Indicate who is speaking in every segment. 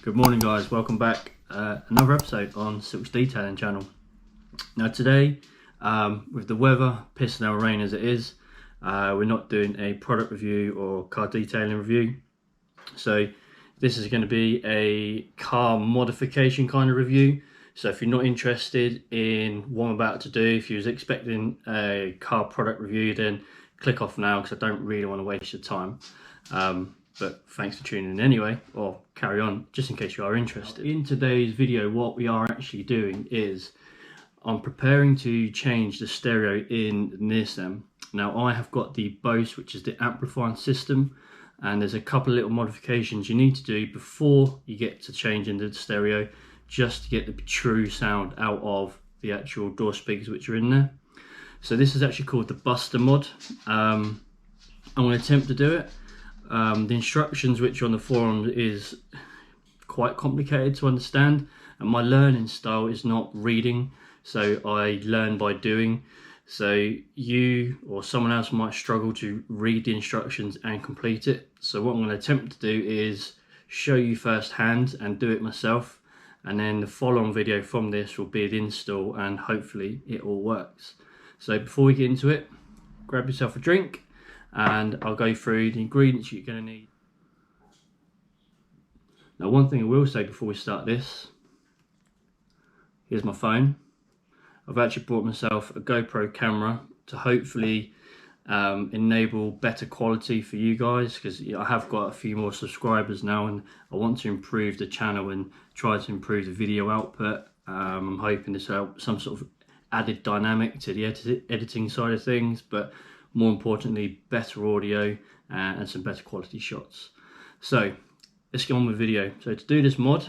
Speaker 1: Good morning guys, welcome back. Another episode on Silk's Detailing channel. Now today, with the weather pissing our rain as it is, we're not doing a product review or car detailing review. So this is going to be a car modification kind of review. So if you're not interested in what I'm about to do, if you was expecting a car product review, then click off now because I don't really want to waste your time. But thanks for tuning in anyway, or carry on just in case you are interested. In today's video, what we are actually doing is I'm preparing to change the stereo in Nissan. Now I have got the Bose, which is the amplifying system, and there's a couple of little modifications you need to do before you get to changing the stereo, just to get the true sound out of the actual door speakers which are in there. So this is actually called the Buster mod. I'm going to attempt to do it. The instructions which are on the forums is quite complicated to understand, and my learning style is not reading, so I learn by doing. So you or someone else might struggle to read the instructions and complete it. So what I'm going to attempt to do is show you firsthand and do it myself, and then the follow-on video from this will be the install, and hopefully it all works. So before we get into it, grab yourself a drink and I'll go through the ingredients you're going to need. Now one thing I will say before we start this, here's my phone. I've actually brought myself a GoPro camera to hopefully enable better quality for you guys, because I have got a few more subscribers now and I want to improve the channel and try to improve the video output. I'm hoping this will help some sort of added dynamic to the editing side of things, but more importantly better audio and some better quality shots. So let's get on with the video. So to do this mod,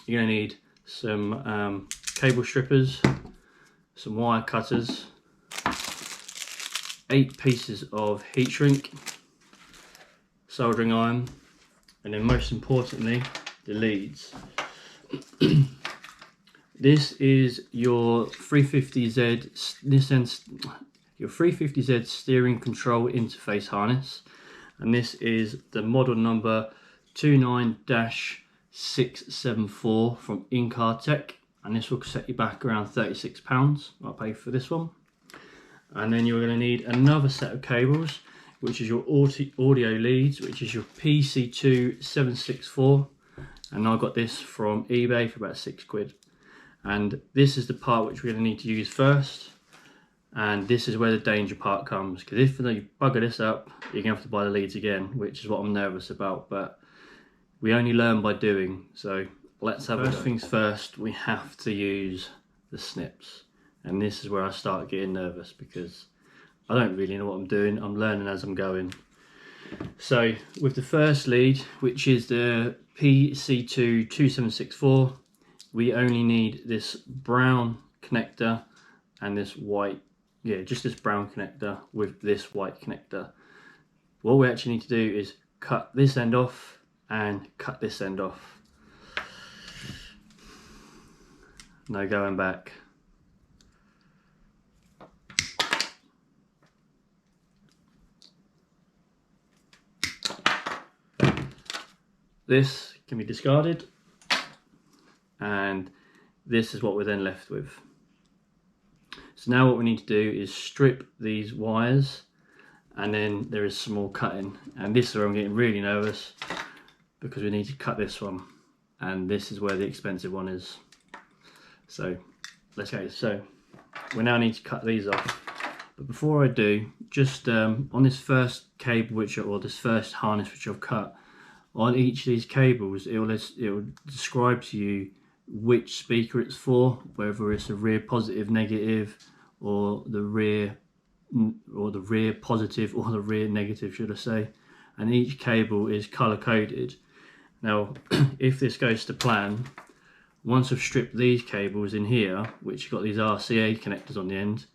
Speaker 1: you're going to need some cable strippers, some wire cutters, 8 pieces of heat shrink, soldering iron, and then most importantly the leads. This is your 350Z Nissan, your 350Z steering control interface harness, and this is the model number 29-674 from In-Car Tech, and this will set you back around £36. I'll pay for this one. And then you're going to need another set of cables, which is your audio leads, which is your PC2 764, and I got this from eBay for about £6. And this is the part which we're going to need to use first. And this is where the danger part comes, because if you bugger this up, you're going to have to buy the leads again, which is what I'm nervous about, but we only learn by doing. So let's have First things first, we have to use the snips. And this is where I start getting nervous, because I don't really know what I'm doing. I'm learning as I'm going. So with the first lead, which is the PC2 2764, we only need this brown connector and this white. Yeah, just this brown connector with this white connector. What we actually need to do is cut this end off and cut this end off. No going back. This can be discarded, and this is what we're then left with. So now what we need to do is strip these wires, and then there is some more cutting, and this is where I'm getting really nervous, because we need to cut this one, and this is where the expensive one is. So let's go. So we now need to cut these off, but before I do, just on this first cable or this first harness which I've cut, on each of these cables it will describe to you which speaker it's for, whether it's a rear positive, negative, or the rear positive, or the rear negative, should I say. And each cable is color coded. Now if this goes to plan, once I've stripped these cables in here, which have got these RCA connectors on the end,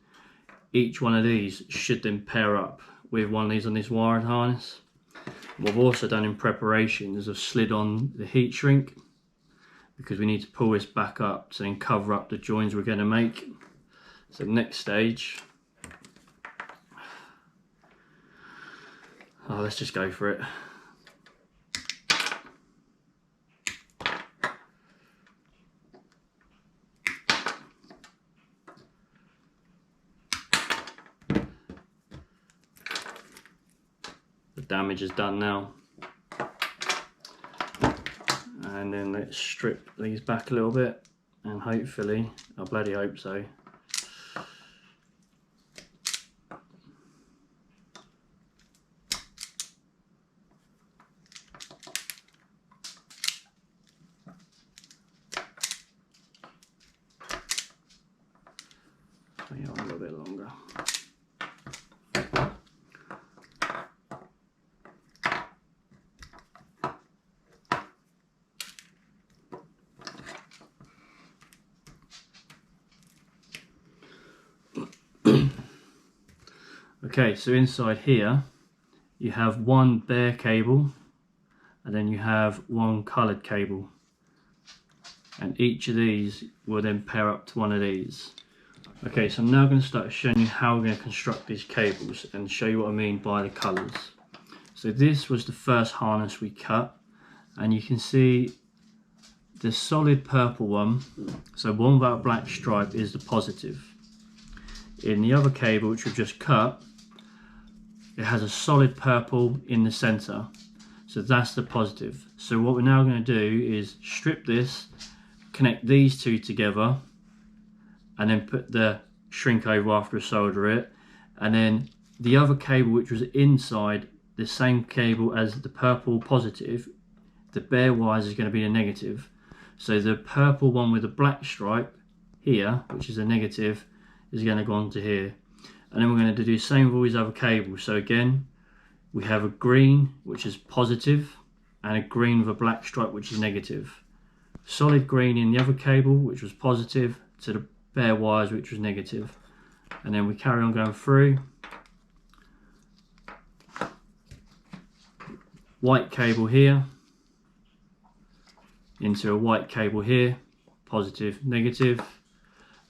Speaker 1: each one of these should then pair up with one of these on this wiring harness. What I've also done in preparation is I've slid on the heat shrink, because we need to pull this back up to then cover up the joins we're going to make. So next stage, let's just go for it. damage is done now. And then let's strip these back a little bit, and hopefully, I bloody hope so, a little bit longer. Okay, so inside here you have one bare cable, and then you have one coloured cable, and each of these will then pair up to one of these. Okay, so I'm now going to start showing you how we're going to construct these cables and show you what I mean by the colours. So this was the first harness we cut, and you can see the solid purple one, so one without a black stripe, is the positive. In the other cable which we've just cut, it has a solid purple in the centre, so that's the positive. So what we're now going to do is strip this, connect these two together, and then put the shrink over after we solder it, and then the other cable which was inside the same cable as the purple positive, the bare wires is going to be a negative. So the purple one with the black stripe here, which is a negative, is going to go onto here. And then we're going to do the same with all these other cables. So again, we have a green which is positive, and a green with a black stripe which is negative. Solid green in the other cable which was positive to the bare wires which was negative. And then we carry on going through. White cable here into a white cable here, positive, negative.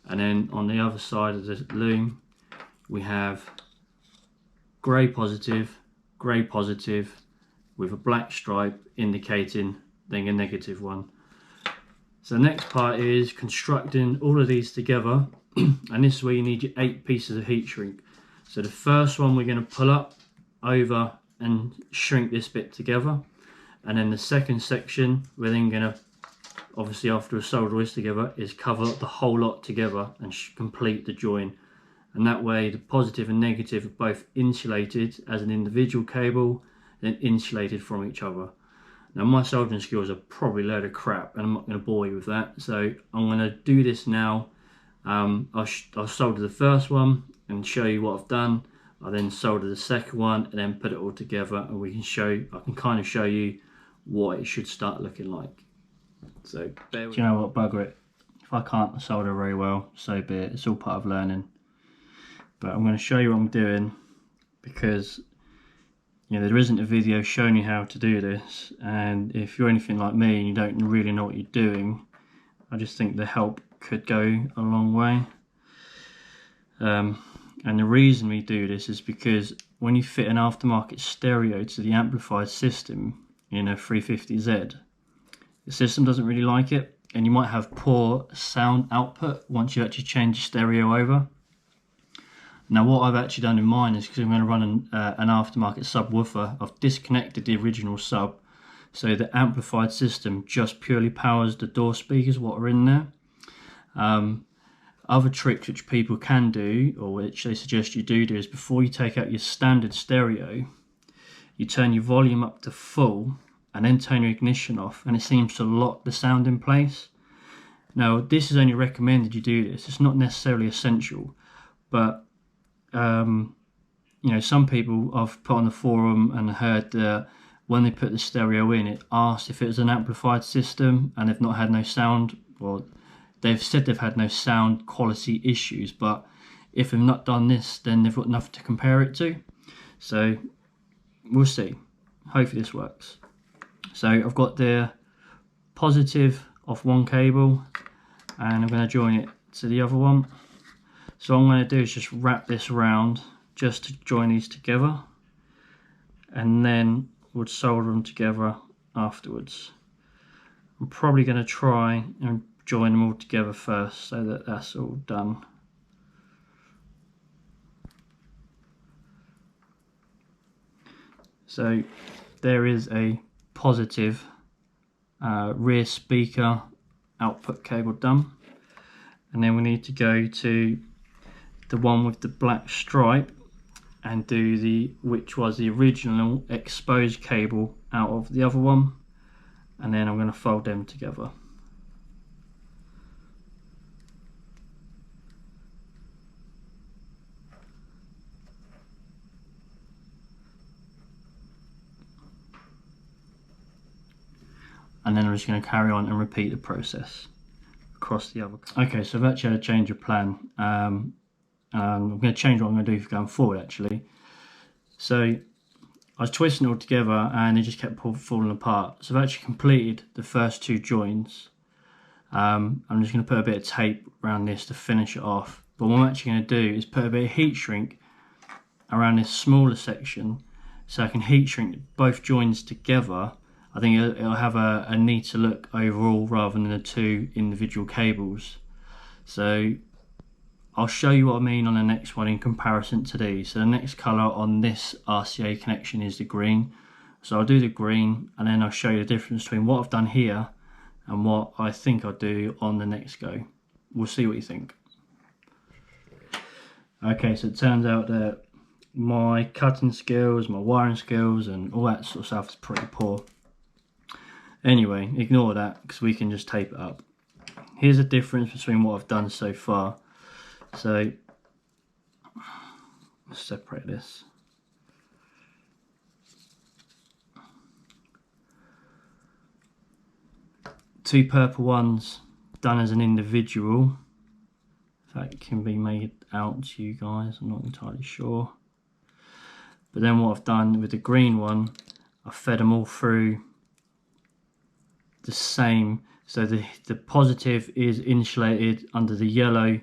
Speaker 1: And then on the other side of the loom we have grey positive with a black stripe indicating then a negative one. So the next part is constructing all of these together, and this is where you need your 8 pieces of heat shrink. So the first one we're going to pull up over and shrink this bit together, and then the second section we're then going to, obviously after we solder this together, is cover up the whole lot together and complete the join. And that way the positive and negative are both insulated as an individual cable, then insulated from each other. Now my soldering skills are probably a load of crap, and I'm not going to bore you with that, so I'm going to do this now. I'll solder the first one and show you what I've done. I'll then solder the second one and then put it all together, and I can kind of show you what it should start looking like. So do you know what, bugger it, if I can't solder very well, so be it. It's all part of learning. But I'm going to show you what I'm doing, because there isn't a video showing you how to do this, and if you're anything like me and you don't really know what you're doing, I just think the help could go a long way. And the reason we do this is because when you fit an aftermarket stereo to the amplified system in a 350Z, the system doesn't really like it, and you might have poor sound output once you actually change your stereo over. Now what I've actually done in mine is, because I'm going to run an aftermarket subwoofer, I've disconnected the original sub, so the amplified system just purely powers the door speakers what are in there. Other tricks which people can do, or which they suggest you do, is before you take out your standard stereo, you turn your volume up to full and then turn your ignition off, and it seems to lock the sound in place. Now this is only recommended you do this, it's not necessarily essential, but some people I've put on the forum and heard that when they put the stereo in, it asked if it was an amplified system, and they've not had no sound, or they've said they've had no sound quality issues, but if they've not done this, then they've got nothing to compare it to. So we'll see, hopefully this works. So I've got the positive off one cable, and I'm going to join it to the other one. So what I'm going to do is just wrap this around just to join these together, and then we'll solder them together afterwards. I'm probably going to try and join them all together first, so that that's all done. So So there is a positive rear speaker output cable done, and then we need to go to the one with the black stripe and do which was the original exposed cable out of the other one, and then I'm going to fold them together. And then I'm just going to carry on and repeat the process across the other. Okay, so I've actually had a change of plan. I'm going to change what I'm going to do for going forward actually. So I was twisting it all together and it just kept falling apart. So I've actually completed the first two joins. I'm just going to put a bit of tape around this to finish it off. But what I'm actually going to do is put a bit of heat shrink around this smaller section so I can heat shrink both joins together. I think it'll have a neater look overall rather than the two individual cables. So I'll show you what I mean on the next one in comparison to these. So the next colour on this RCA connection is the green. So I'll do the green and then I'll show you the difference between what I've done here and what I think I'll do on the next go. We'll see what you think. Okay, so it turns out that my cutting skills, my wiring skills and all that sort of stuff is pretty poor. Anyway, ignore that because we can just tape it up. Here's the difference between what I've done so far. So let's separate this. Two purple ones done as an individual. If that can be made out to you guys, I'm not entirely sure. But then what I've done with the green one, I've fed them all through the same. So the positive is insulated under the yellow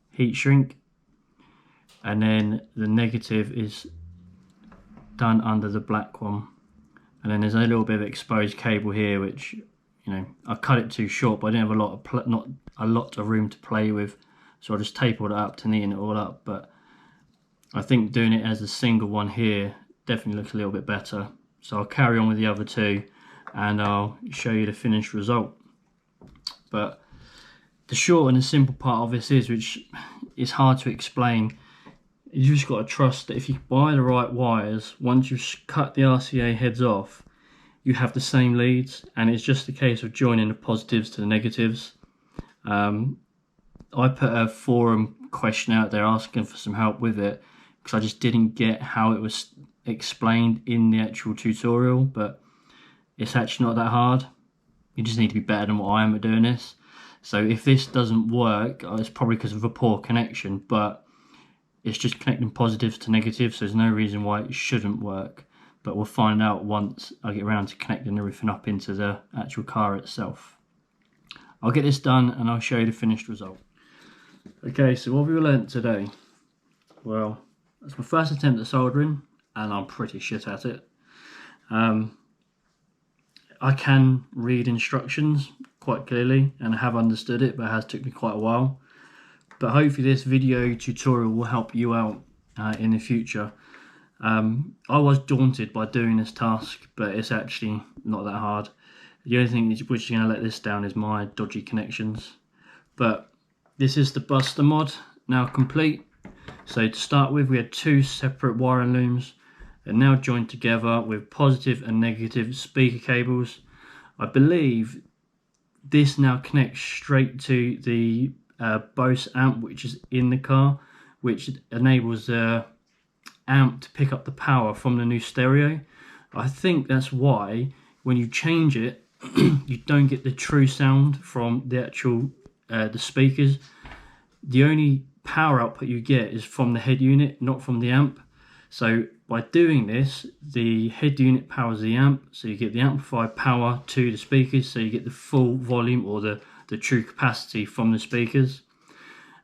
Speaker 1: heat shrink, and then the negative is done under the black one. And then there's a little bit of exposed cable here, which, you know, I cut it too short, but I didn't have not a lot of room to play with, so I just tapered it up to neaten it all up. But I think doing it as a single one here definitely looks a little bit better. So I'll carry on with the other two and I'll show you the finished result. But the short and the simple part of this is, which is hard to explain, you just got to trust that if you buy the right wires, once you've cut the RCA heads off, you have the same leads, and it's just a case of joining the positives to the negatives. I put a forum question out there asking for some help with it because I just didn't get how it was explained in the actual tutorial, but it's actually not that hard. You just need to be better than what I am at doing this. So if this doesn't work, it's probably because of a poor connection, but it's just connecting positives to negatives, so there's no reason why it shouldn't work. But we'll find out once I get around to connecting everything up into the actual car itself. I'll get this done and I'll show you the finished result. Okay, so what have we learnt today? Well, that's my first attempt at soldering and I'm pretty shit at it. I can read instructions quite clearly and I have understood it, but it has took me quite a while. But hopefully this video tutorial will help you out in the future. I was daunted by doing this task, but it's actually not that hard. The only thing which is going to let this down is my dodgy connections. But this is the Buster mod now complete. So to start with, we had two separate wiring looms. They're now joined together with positive and negative speaker cables. I believe this now connects straight to the Bose amp which is in the car, which enables the amp to pick up the power from the new stereo. I think that's why when you change it you don't get the true sound from the actual the speakers. The only power output you get is from the head unit, not from the amp. So by doing this, the head unit powers the amp, so you get the amplified power to the speakers, so you get the full volume or the true capacity from the speakers.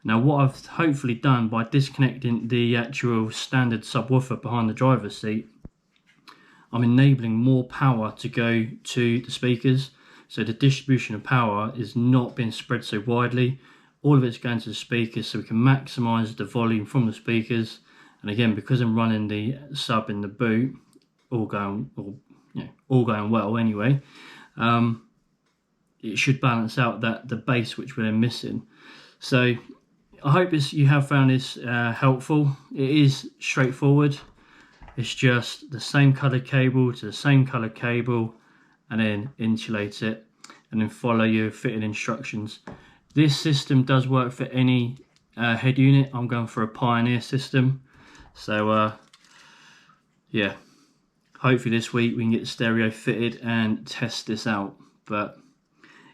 Speaker 1: Now what I've hopefully done by disconnecting the actual standard subwoofer behind the driver's seat, I'm enabling more power to go to the speakers, so the distribution of power is not being spread so widely. All of it's going to the speakers, so we can maximise the volume from the speakers. And again, because I'm running the sub in the boot, all going well anyway, it should balance out the base which we're missing. So I hope you have found this helpful. It is straightforward. It's just the same colour cable to the same colour cable, and then insulate it, and then follow your fitting instructions. This system does work for any head unit. I'm going for a Pioneer system. So yeah, hopefully this week we can get the stereo fitted and test this out. But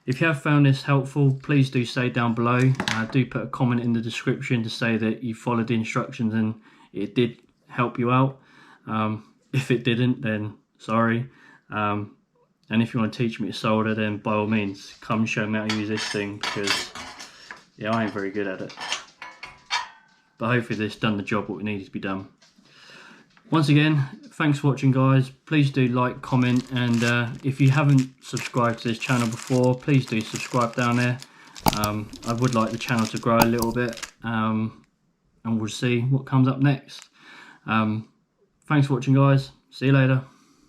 Speaker 1: if you have found this helpful, please do say down below. Do put a comment in the description to say that you followed the instructions and it did help you out. If it didn't, then sorry. And if you want to teach me to solder, then by all means, come show me how to use this thing, because yeah, I ain't very good at it. But hopefully this done the job what it needed to be done. Once again, thanks for watching, guys. Please do like, comment, and if you haven't subscribed to this channel before, please do subscribe down there. I would like the channel to grow a little bit, and we'll see what comes up next. Thanks for watching, guys. See you later.